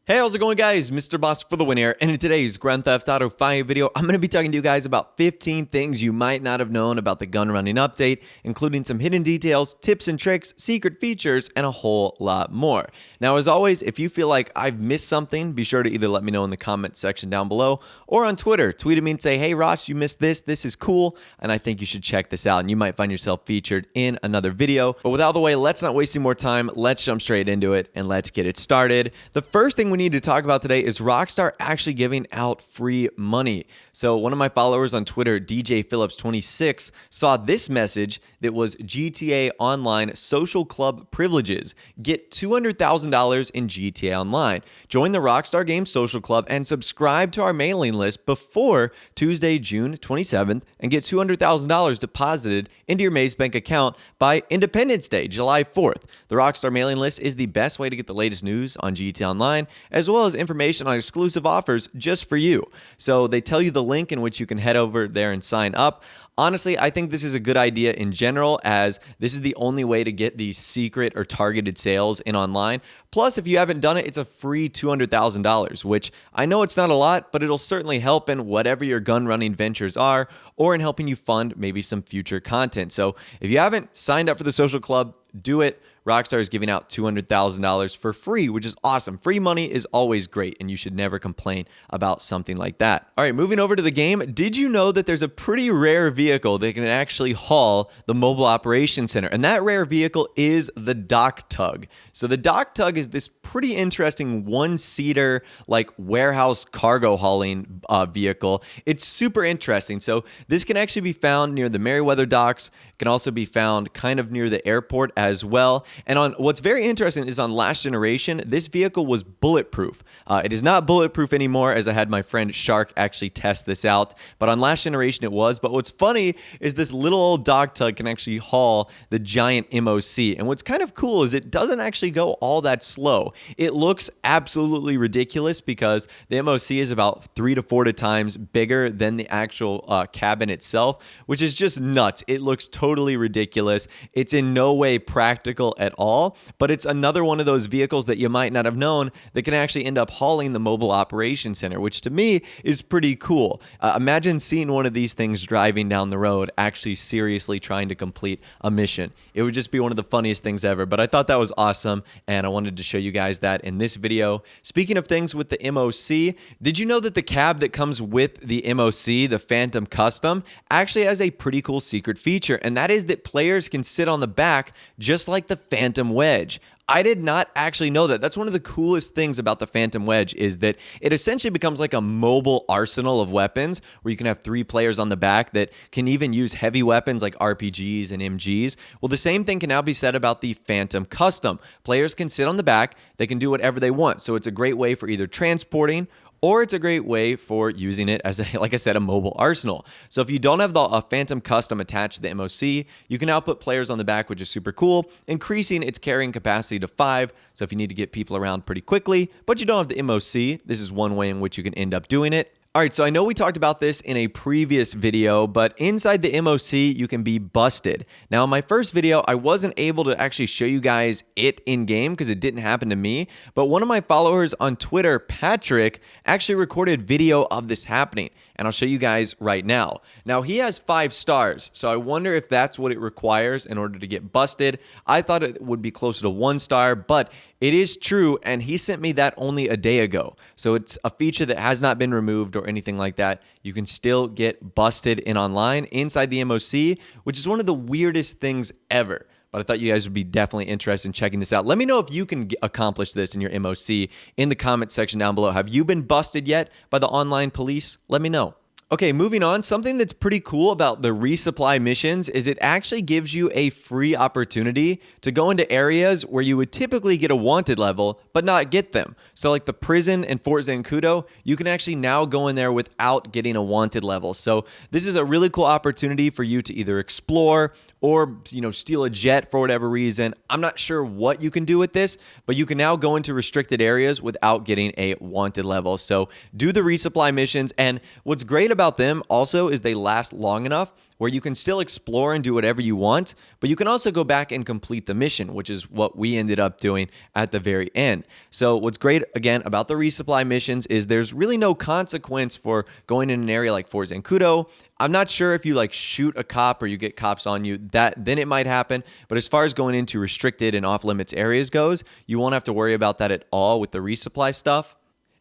Hey, how's it going, guys? Mr. Boss for the win here, and in today's Grand Theft Auto 5 video, I'm going to be talking to you guys about 15 things you might not have known about the gun running update, including some hidden details, tips and tricks, secret features, and a whole lot more. Now, as always, if you feel like I've missed something, be sure to either let me know in the comment section down below, or on Twitter, tweet at me and say, hey, Ross, you missed this is cool, and I think you should check this out, and you might find yourself featured in another video. But with out of the way, let's not waste any more time, let's jump straight into it, and let's get it started. The first thing we need to talk about today is Rockstar actually giving out free money. So one of my followers on Twitter, DJ Phillips26, saw this message that was GTA Online Social Club privileges. Get $200,000 in GTA Online. Join the Rockstar Games Social Club and subscribe to our mailing list before Tuesday, June 27th and get $200,000 deposited into your Maze Bank account by Independence Day, July 4th. The Rockstar mailing list is the best way to get the latest news on GTA Online, as well as information on exclusive offers just for you. So they tell you the link in which you can head over there and sign up. Honestly, I think this is a good idea in general, as this is the only way to get these secret or targeted sales in online. Plus, if you haven't done it, it's a free $200,000, which I know it's not a lot, but it'll certainly help in whatever your gun running ventures are, or in helping you fund maybe some future content. So if you haven't signed up for the social club, do it. Rockstar is giving out $200,000 for free, which is awesome. Free money is always great, and you should never complain about something like that. All right, moving over to the game. Did you know that there's a pretty rare vehicle that can actually haul the mobile operations center? And that rare vehicle is the Dock Tug. So the Dock Tug is this pretty interesting one-seater, like warehouse cargo hauling vehicle. It's super interesting. So this can actually be found near the Merriweather docks. It can also be found kind of near the airport as well. And on what's very interesting is on Last Generation, this vehicle was bulletproof. It is not bulletproof anymore, as I had my friend Shark actually test this out. But on Last Generation, it was. But what's funny is this little old Dock Tug can actually haul the giant MOC. And what's kind of cool is it doesn't actually go all that slow. It looks absolutely ridiculous because the MOC is about 3 to 4 times bigger than the actual cabin itself, which is just nuts. It looks totally ridiculous. It's in no way practical at all, but it's another one of those vehicles that you might not have known that can actually end up hauling the mobile operations center, which to me is pretty cool. Imagine seeing one of these things driving down the road, actually seriously trying to complete a mission. It would just be one of the funniest things ever, but I thought that was awesome, and I wanted to show you guys that in this video. Speaking of things with the MOC, did you know that the cab that comes with the MOC, the Phantom Custom, actually has a pretty cool secret feature, and that is that players can sit on the back just like the Phantom Wedge. I did not actually know that. That's one of the coolest things about the Phantom Wedge, is that it essentially becomes like a mobile arsenal of weapons where you can have 3 players on the back that can even use heavy weapons like RPGs and MGs. Well, the same thing can now be said about the Phantom Custom. Players can sit on the back, they can do whatever they want. So it's a great way for either transporting, or it's a great way for using it as, like I said, a mobile arsenal. So if you don't have the Phantom Custom attached to the MOC, you can now put players on the back, which is super cool, increasing its carrying capacity to 5. So if you need to get people around pretty quickly, but you don't have the MOC, this is one way in which you can end up doing it. All right, so I know we talked about this in a previous video, but inside the MOC, you can be busted. Now, in my first video, I wasn't able to actually show you guys it in-game because it didn't happen to me, but one of my followers on Twitter, Patrick, actually recorded video of this happening, and I'll show you guys right now. Now, he has 5 stars, so I wonder if that's what it requires in order to get busted. I thought it would be closer to 1 star, but it is true, and he sent me that only a day ago. So it's a feature that has not been removed or anything like that. You can still get busted in online inside the MOC, which is one of the weirdest things ever. But I thought you guys would be definitely interested in checking this out. Let me know if you can accomplish this in your MOC in the comment section down below. Have you been busted yet by the online police? Let me know. Okay, moving on, something that's pretty cool about the resupply missions is it actually gives you a free opportunity to go into areas where you would typically get a wanted level, but not get them. So like the prison in Fort Zancudo, you can actually now go in there without getting a wanted level. So this is a really cool opportunity for you to either explore or, steal a jet for whatever reason. I'm not sure what you can do with this, but you can now go into restricted areas without getting a wanted level. So do the resupply missions. And what's great about them also is they last long enough where you can still explore and do whatever you want, but you can also go back and complete the mission, which is what we ended up doing at the very end. So what's great, again, about the resupply missions is there's really no consequence for going in an area like Fort Zancudo. I'm not sure if you like shoot a cop or you get cops on you, then it might happen. But as far as going into restricted and off limits areas goes, you won't have to worry about that at all with the resupply stuff.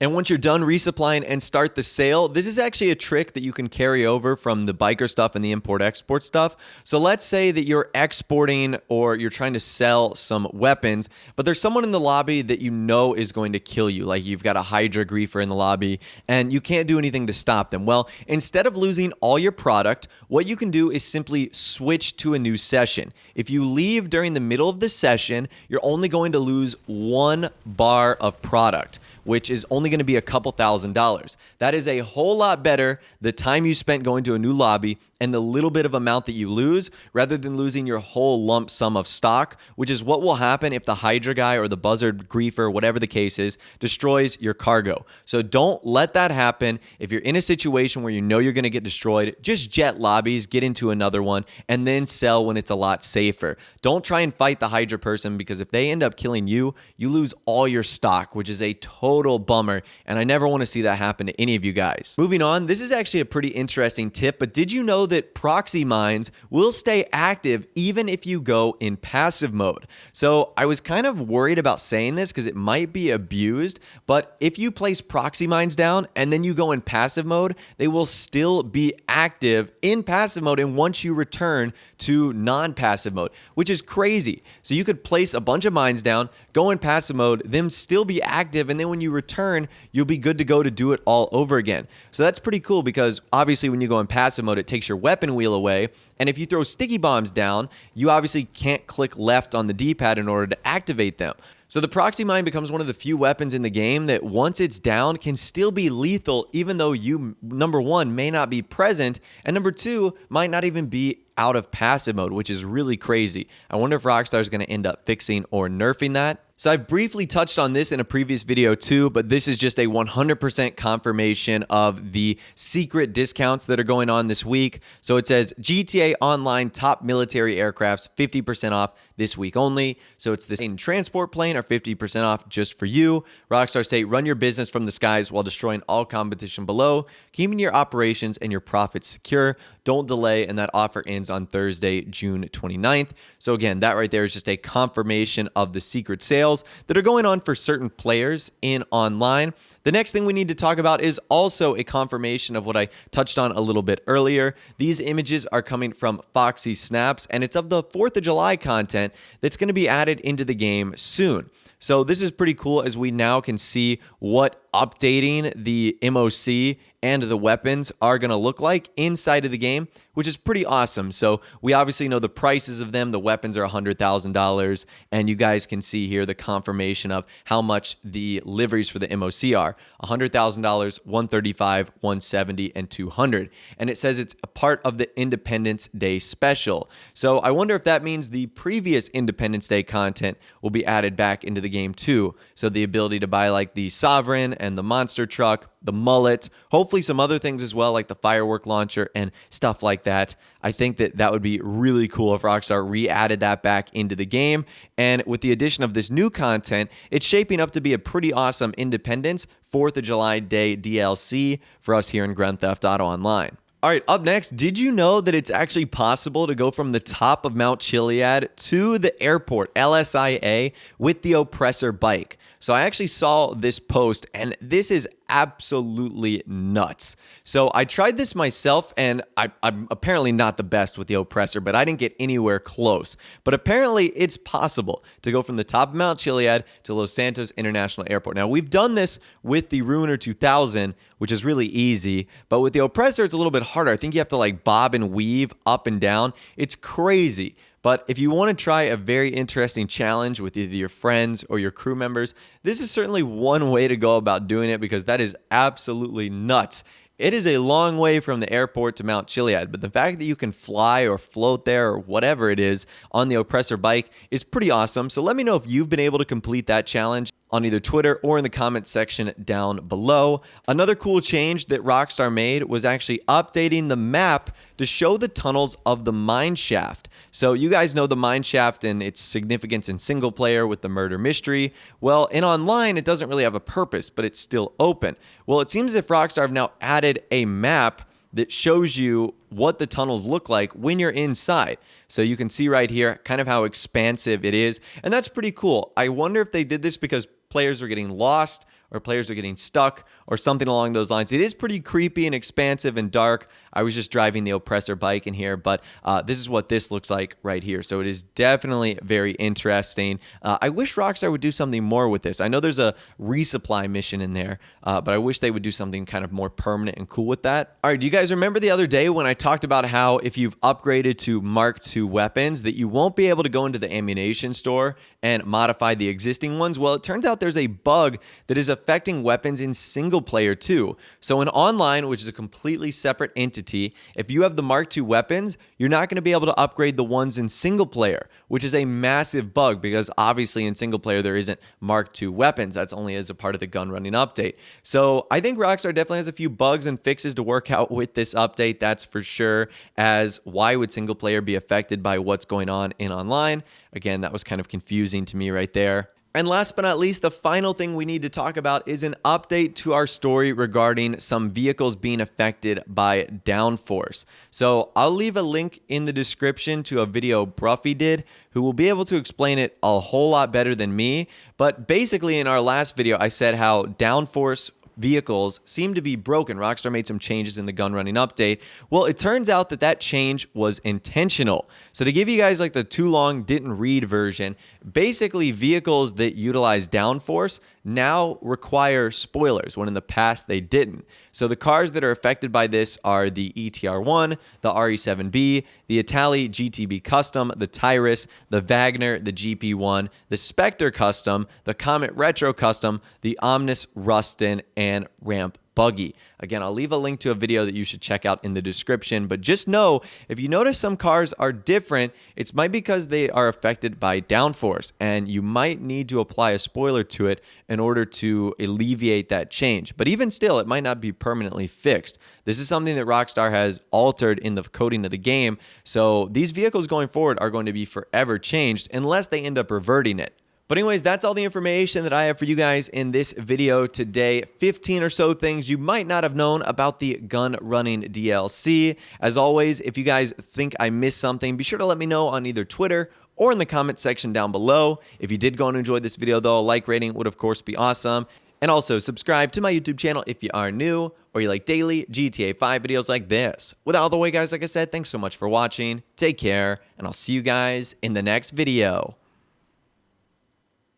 And once you're done resupplying and start the sale, this is actually a trick that you can carry over from the biker stuff and the import-export stuff. So let's say that you're exporting or you're trying to sell some weapons, but there's someone in the lobby that you know is going to kill you. Like you've got a Hydra griefer in the lobby and you can't do anything to stop them. Well, instead of losing all your product, what you can do is simply switch to a new session. If you leave during the middle of the session, you're only going to lose 1 bar of product, which is only going to be a couple $1,000s. That is a whole lot better the time you spent going to a new lobby and the little bit of amount that you lose rather than losing your whole lump sum of stock, which is what will happen if the Hydra guy or the buzzard griefer, whatever the case is, destroys your cargo. So don't let that happen. If you're in a situation where you know you're going to get destroyed, just jet lobbies, get into another one, and then sell when it's a lot safer. Don't try and fight the Hydra person because if they end up killing you, you lose all your stock, which is a total bummer, and I never want to see that happen to any of you guys. Moving on, this is actually a pretty interesting tip, but did you know that proxy mines will stay active even if you go in passive mode? So I was kind of worried about saying this because it might be abused, but if you place proxy mines down and then you go in passive mode, they will still be active in passive mode and once you return to non-passive mode, which is crazy. So you could place a bunch of mines down, go in passive mode, them still be active, and then when you return, you'll be good to go to do it all over again. So that's pretty cool because obviously when you go in passive mode, it takes your weapon wheel away. And if you throw sticky bombs down, you obviously can't click left on the D-pad in order to activate them. So the proxy mine becomes one of the few weapons in the game that once it's down can still be lethal even though you, number one, may not be present, and number two, might not even be out of passive mode, which is really crazy. I wonder if Rockstar is going to end up fixing or nerfing that. So I've briefly touched on this in a previous video too, but this is just a 100% confirmation of the secret discounts that are going on this week. So it says GTA Online top military aircrafts 50% off this week only. So it's the same transport plane are 50% off just for you. Rockstar say run your business from the skies while destroying all competition below, keeping your operations and your profits secure. Don't delay, and that offer ends on Thursday, June 29th. So again, that right there is just a confirmation of the secret sales that are going on for certain players in online. The next thing we need to talk about is also a confirmation of what I touched on a little bit earlier. These images are coming from Foxy Snaps, and it's of the 4th of July content that's going to be added into the game soon. So this is pretty cool as we now can see what updating the MOC and the weapons are going to look like inside of the game, which is pretty awesome. So we obviously know the prices of them. The weapons are $100,000, and you guys can see here the confirmation of how much the liveries for the MOC are. $100,000, $135,000, $170,000, and $200,000. And it says it's a part of the Independence Day special. So I wonder if that means the previous Independence Day content will be added back into the game too. So the ability to buy like the Sovereign and the monster truck, the mullet, hopefully some other things as well, like the firework launcher and stuff like that. I think that that would be really cool if Rockstar re-added that back into the game. And with the addition of this new content, it's shaping up to be a pretty awesome Independence 4th of July Day DLC for us here in Grand Theft Auto Online. All right, up next, did you know that it's actually possible to go from the top of Mount Chiliad to the airport, LSIA, with the Oppressor bike? So I actually saw this post, and this is absolutely nuts. So I tried this myself, and I'm apparently not the best with the Oppressor, but I didn't get anywhere close. But apparently it's possible to go from the top of Mount Chiliad to Los Santos International Airport. Now, we've done this with the Ruiner 2000, which is really easy, but with the Oppressor, it's a little bit harder. I think you have to like bob and weave up and down. It's crazy. But if you want to try a very interesting challenge with either your friends or your crew members, this is certainly one way to go about doing it because that is absolutely nuts. It is a long way from the airport to Mount Chiliad, but the fact that you can fly or float there or whatever it is on the Oppressor bike is pretty awesome. So let me know if you've been able to complete that challenge. on either Twitter or in the comment section down below. Another cool change that Rockstar made was actually updating the map to show the tunnels of the mine shaft. So you guys know the mine shaft and its significance in single player with the murder mystery. Well, in online, it doesn't really have a purpose, but it's still open. Well, it seems as if Rockstar have now added a map that shows you what the tunnels look like when you're inside. So you can see right here kind of how expansive it is. And that's pretty cool. I wonder if they did this because players are getting lost or players are getting stuck or something along those lines. It is pretty creepy and expansive and dark. I was just driving the Oppressor bike in here, but this is what this looks like right here. So it is definitely very interesting. I wish Rockstar would do something more with this. I know there's a resupply mission in there, but I wish they would do something kind of more permanent and cool with that. All right, do you guys remember the other day when I talked about how if you've upgraded to Mark II weapons that you won't be able to go into the ammunition store and modify the existing ones? Well, it turns out there's a bug that is affecting weapons in single player too. So in online, which is a completely separate entity, if you have the Mark II weapons, you're not going to be able to upgrade the ones in single player, which is a massive bug because obviously in single player there isn't Mark II weapons. That's only as a part of the Gunrunning update. So I think Rockstar definitely has a few bugs and fixes to work out with this update, that's for sure, as why would single player be affected by what's going on in online? Again, that was kind of confusing to me right there. And last but not least, the final thing we need to talk about is an update to our story regarding some vehicles being affected by Downforce. So I'll leave a link in the description to a video Broughy did, who will be able to explain it a whole lot better than me. But basically in our last video, I said how Downforce vehicles seem to be broken. Rockstar made some changes in the Gunrunning update. Well, it turns out that that change was intentional. So to give you guys like the too long didn't read version, basically vehicles that utilize Downforce now require spoilers when in the past they didn't. So the cars that are affected by this are the ETR1, the RE7B, the Itali GTB Custom, the Tyrus, the Wagner, the GP1, the Spectre Custom, the Comet Retro Custom, the Omnis Rustin, and Ramp Buggy. Again, I'll leave a link to a video that you should check out in the description, but just know if you notice some cars are different, it's might because they are affected by Downforce, and you might need to apply a spoiler to it in order to alleviate that change. But even still, it might not be permanently fixed. This is something that Rockstar has altered in the coding of the game, so these vehicles going forward are going to be forever changed unless they end up reverting it. But anyways, that's all the information that I have for you guys in this video today. 15 or so things you might not have known about the Gunrunning DLC. As always, if you guys think I missed something, be sure to let me know on either Twitter or in the comment section down below. If you did go and enjoy this video though, a like rating would of course be awesome. And also subscribe to my YouTube channel if you are new or you like daily GTA 5 videos like this. With all the way guys, like I said, thanks so much for watching. Take care, and I'll see you guys in the next video.